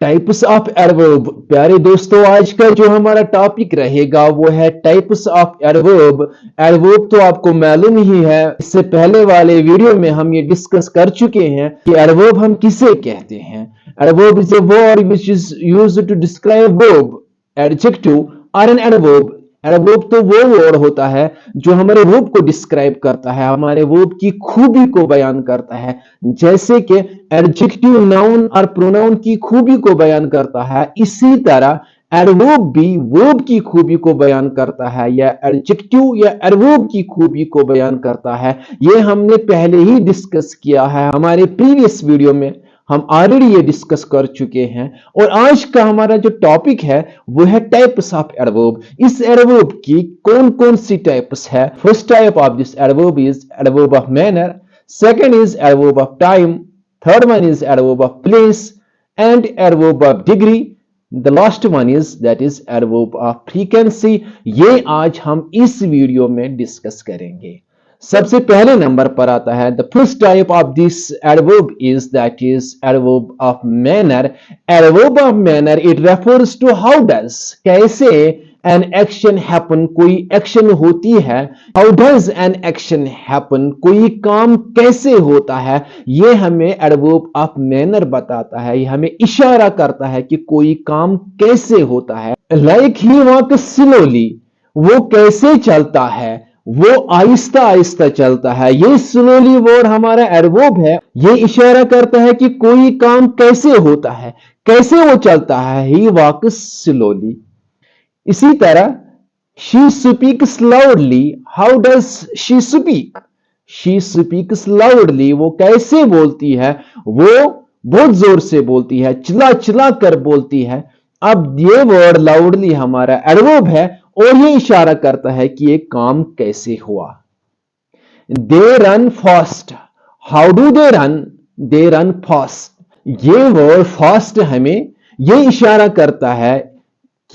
Types of adverb. प्यारे दोस्तों, आज का जो हमारा टॉपिक रहेगा वो है टाइप्स ऑफ एडवर्ब। एडवर्ब तो आपको मालूम ही है, इससे पहले वाले वीडियो में हम ये डिस्कस कर चुके हैं कि एडवर्ब हम किसे कहते हैं। Adverb is a word which is used to describe verb, adjective और एन एडवर्ब। एडवर्ब तो वो वर्ड होता है जो हमारे वर्ब को डिस्क्राइब करता है, हमारे वर्ब की खूबी को बयान करता है। जैसे कि एडजेक्टिव नाउन और प्रोनाउन की खूबी को बयान करता है, इसी तरह एडवर्ब भी वर्ब की खूबी को बयान करता है या एडजेक्टिव या एडवर्ब की खूबी को बयान करता है। ये हमने पहले ही डिस्कस किया है हमारे प्रीवियस वीडियो में, हम ऑलरेडी ये डिस्कस कर चुके हैं। और आज का हमारा जो टॉपिक है वो है टाइप्स ऑफ एडवर्ब। इस एडवर्ब की कौन कौन सी टाइप्स है? First type of this adverb is adverb of manner, second is adverb of time, third one is adverb of place and adverb of degree, the last one is that is adverb of frequency. ये आज हम इस video में discuss करेंगे। सबसे पहले number पर आता है the first type of this adverb is that is adverb of manner. Adverb of manner it refers to how does, कैसे एन एक्शन हैपन, कोई एक्शन होती है। How does an action happen, कोई काम कैसे होता है, ये हमें एडवर्ब ऑफ मैनर बताता है, ये हमें इशारा करता है कि कोई काम कैसे होता है। लाइक ही वॉक स्लोली, वो कैसे चलता है, वो आहिस्ता आहिस्ता चलता है। ये स्लोली वर्ड हमारा एडवर्ब है, ये इशारा करता है कि कोई काम कैसे होता है, कैसे वो चलता है। ही वॉक्स स्लोली। इसी तरह she speaks loudly, how does she speak, she speaks loudly, वो कैसे बोलती है, वो बहुत जोर से बोलती है, चिल्ला चिल्ला कर बोलती है। अब ये वर्ड लाउडली हमारा एडवर्ब है और ये इशारा करता है कि ये काम कैसे हुआ। They run fast, how do they run, they run fast. ये वर्ड फास्ट हमें ये इशारा करता है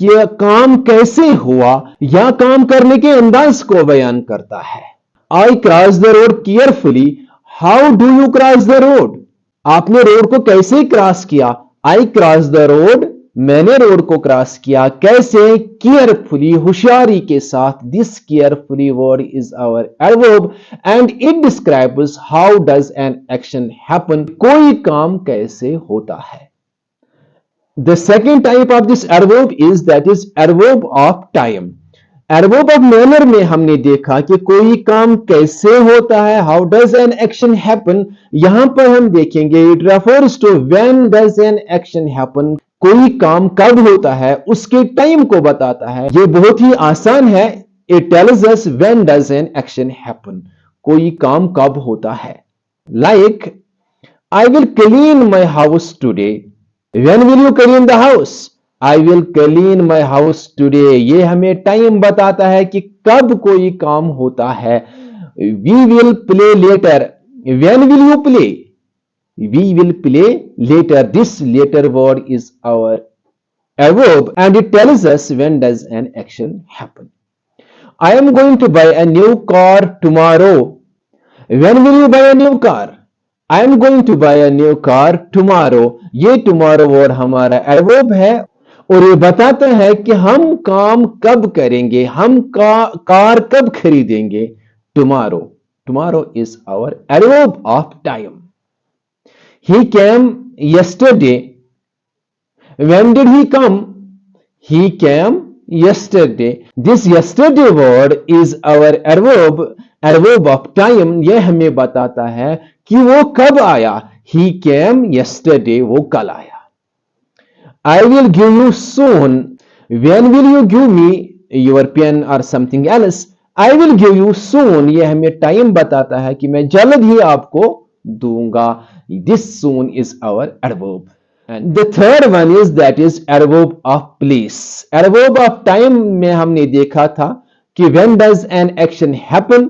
कि काम कैसे हुआ या काम करने के अंदाज को बयान करता है। I cross the road carefully, how do you cross the road, आपने रोड को कैसे क्रॉस किया। आई क्रॉस द रोड, मैंने रोड को क्रॉस किया, कैसे, केयरफुली, होशियारी के साथ। This carefully word is our adverb and it describes how does an action happen, कोई काम कैसे होता है। The second type of this adverb is that is adverb of time. Adverb of manner में हमने देखा कि कोई काम कैसे होता है, how does an action happen। यहां पर हम देखेंगे it refers to when does an action happen, कोई काम कब होता है, उसके टाइम को बताता है। ये बहुत ही आसान है। It tells us when does an action happen, कोई काम कब होता है। Like I will clean my house today, when will you clean the house, I will clean my house today। ये हमें टाइम बताता है कि कब कोई काम होता है। We will play later, when will you play, we will play later। This later word is our adverb and it tells us when does an action happen। I am going to buy a new car tomorrow, when will you buy a new car, I am going to buy a new car tomorrow। ये tomorrow word हमारा adverb है और ये बताता है कि हम काम कब करेंगे, हम कार कब खरीदेंगे। tomorrow, tomorrow is our adverb of time। He came yesterday, when did he come, he came yesterday। This yesterday word is our adverb of time। ये हमें बताता है कि वो कब आया। He came yesterday, वो कल आया। I will give you soon, when will you give me your pen or something else। I will give you soon, ये हमें टाइम बताता है कि मैं जल्द ही आपको दूंगा। This soon is our adverb। And the third one is that is adverb of place। adverb of time में हमने देखा था कि when does an action happen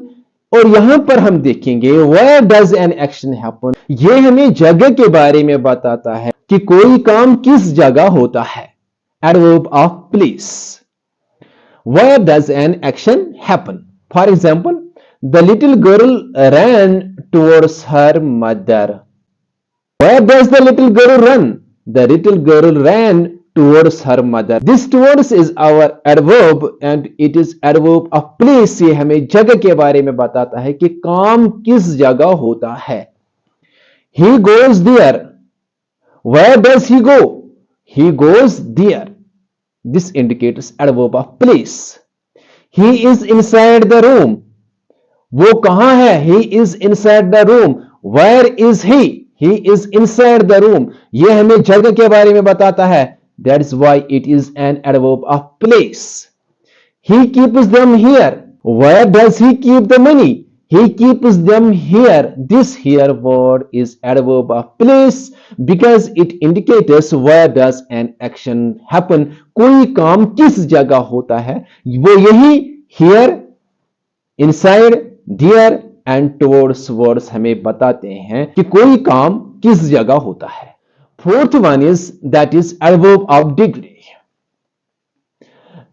और यहां पर हम देखेंगे where does an action happen। ये हमें जगह के बारे में बताता है कि कोई काम किस जगह होता है। adverb of place। where does an action happen। for example, the little girl ran towards her mother। where does the little girl run, The little girl ran towards her mother. This towards is our adverb and it is adverb of place. ये हमें जगह के बारे में बताता है कि काम किस जगह होता है. He goes there. Where does he go? He goes there. This indicates adverb of place. He is inside the room. वो कहां है? He is inside the room. Where is he? He is inside the room. ये हमें जगह के बारे में बताता है. That is why it is an adverb of place. He keeps them here. Where does he keep the money? He keeps them here. This here word is adverb of place because it indicates where does an action happen. कोई काम किस जगह होता है, वो यही here, inside, there and towards words हमें बताते हैं कि कोई काम किस जगह होता है. Fourth one is that is adverb of degree.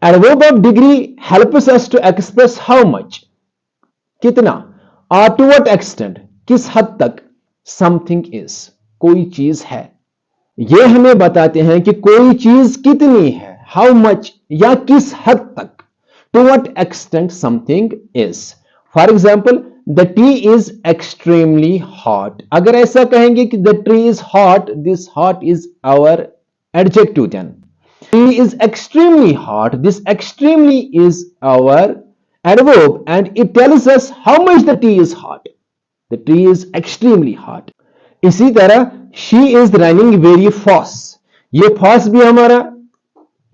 Adverb of degree helps us to express how much, कितना, or to what extent, किस हद तक something is, कोई चीज है. ये हमें बताते हैं कि कोई चीज कितनी है, how much या किस हद तक, to what extent something is. For example, the tea is extremely hot. अगर ऐसा कहेंगे कि the tea is hot, this hot is our adjective then. Tea is extremely hot. This extremely is our adverb and it tells us how much the tea is hot. The tea is extremely hot. इसी तरह she is running very fast. ये fast भी हमारा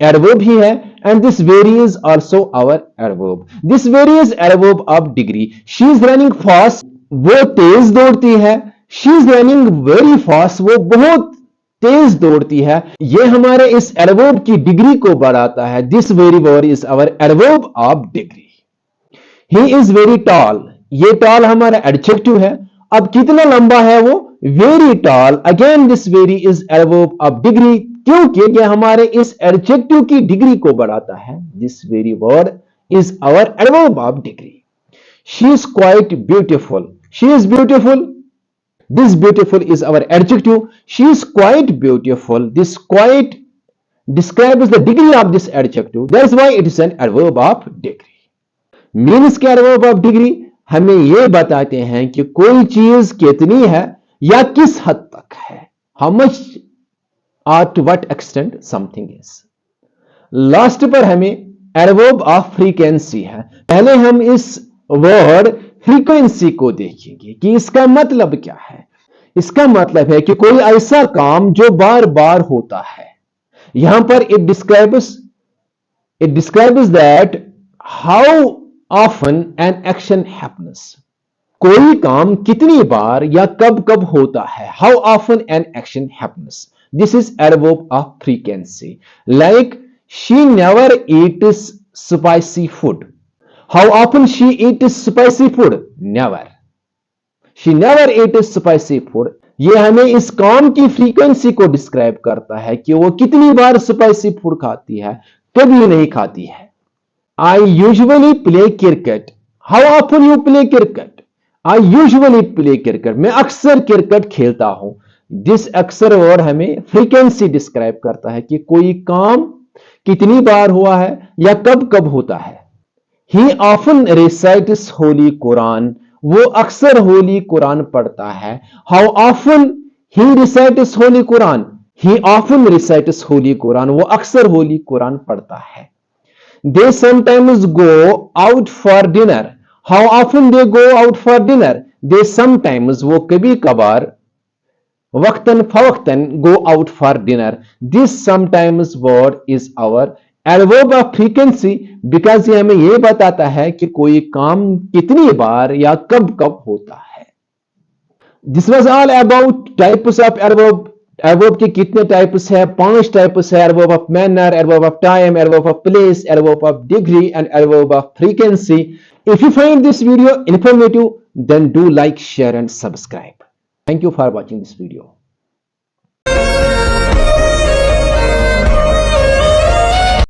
adverb ही है and this very is also our adverb. This very is adverb of degree. She is running fast. वो तेज दौड़ती है. She is running very fast. वो बहुत तेज दौड़ती है. ये हमारे इस adverb की डिग्री को बढ़ाता है. This very word is our adverb of degree. He is very tall. ये tall हमारा adjective है. अब कितना लंबा है वो? Very tall. Again this very is adverb of degree. क्योंकि यह हमारे इस एडजेक्टिव की डिग्री को बढ़ाता है. This very word is our adverb of degree. She is quite beautiful. She is beautiful. This beautiful is our adjective. She is quite beautiful. This quite describes the degree of this adjective. That is why it is an adverb of degree. Means के adverb of degree हमें यह बताते हैं कि कोई चीज कितनी है या किस हद तक है. How much or to what extent something is. Last पर हमें adverb of frequency है. पहले हम इस वर्ड frequency को देखेंगे कि इसका मतलब क्या है. इसका मतलब है कि कोई ऐसा काम जो बार बार होता है. यहां पर it describes that how often an action happens. कोई काम कितनी बार या कब कब होता है. How often an action happens. This is adverb of frequency. Like she never eats spicy food. How often she eats spicy food? Never. She never eats spicy food. ये हमें इस काम की फ्रीक्वेंसी को डिस्क्राइब करता है कि वो कितनी बार स्पाइसी फूड खाती है, कभी नहीं खाती है. I usually play cricket. How often you play cricket? I usually play cricket. मैं अक्सर क्रिकेट खेलता हूं. दिस अक्सर वर्ड हमें फ्रीक्वेंसी डिस्क्राइब करता है कि कोई काम कितनी बार हुआ है या कब कब होता है. He often recites Holy Quran. वो अक्सर होली कुरान पढ़ता है. How often he recites Holy Quran? He often recites Holy Quran. वो अक्सर होली कुरान पढ़ता है. They sometimes go out for dinner. How often they go out for dinner? They sometimes, वो कभी कभार, वक्तन फवक्तन, go out for dinner. This sometimes word is our adverb of frequency because ये हमें ये बताता है कि कोई काम कितनी बार या कब कब होता है. This was all about types of adverb. Adverb के कितने टाइप्स है? 5 टाइप्स है. Adverb of manner, adverb of time, adverb of place, adverb of degree and adverb of frequency. If you find this video informative, then do like, share and subscribe. Thank you for watching this video.